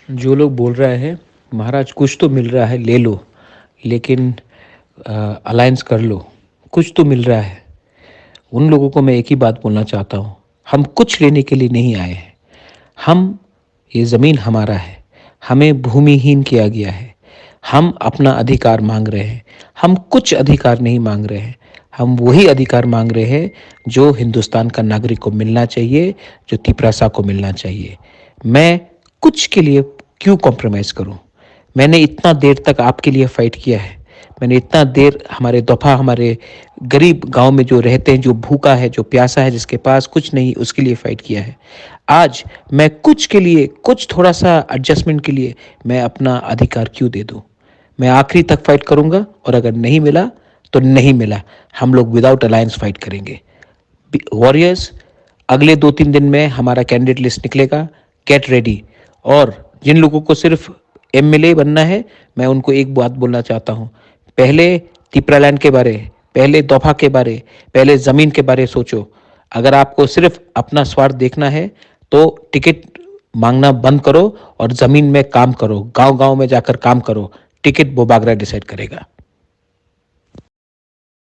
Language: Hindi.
जो लोग बोल रहे हैं महाराज कुछ तो मिल रहा है ले लो, लेकिन अलायंस कर लो, कुछ तो मिल रहा है, उन लोगों को मैं एक ही बात बोलना चाहता हूँ। हम कुछ लेने के लिए नहीं आए हैं। हम ये ज़मीन हमारा है, हमें भूमिहीन किया गया है। हम अपना अधिकार मांग रहे हैं। हम कुछ अधिकार नहीं मांग रहे हैं। हम वही अधिकार मांग रहे हैं जो हिंदुस्तान का नागरिक को मिलना चाहिए, जो तिपरासा को मिलना चाहिए। मैं कुछ के लिए क्यों कॉम्प्रोमाइज़ करूं? मैंने इतना देर तक आपके लिए फ़ाइट किया है। मैंने इतना देर हमारे दफ़ा हमारे गरीब गांव में जो रहते हैं, जो भूखा है, जो प्यासा है, जिसके पास कुछ नहीं, उसके लिए फ़ाइट किया है। आज मैं कुछ के लिए, कुछ थोड़ा-सा एडजस्टमेंट के लिए मैं अपना अधिकार क्यों दे दूँ? मैं आखिरी तक फ़ाइट करूँगा और अगर नहीं मिला, तो नहीं मिला। हम लोग विदाउट अलायंस फ़ाइट करेंगे। वॉरियर्स, अगले 2-3 दिन में हमारा कैंडिडेट लिस्ट निकलेगा। Get ready. और जिन लोगों को सिर्फ एमएलए बनना है, मैं उनको एक बात बोलना चाहता हूँ। पहले तिपरालैंड के बारे, पहले दफा के बारे, पहले ज़मीन के बारे सोचो। अगर आपको सिर्फ अपना स्वार्थ देखना है, तो टिकट मांगना बंद करो और ज़मीन में काम करो। गांव-गांव में जाकर काम करो। टिकट बोबागरा डिसाइड करेगा।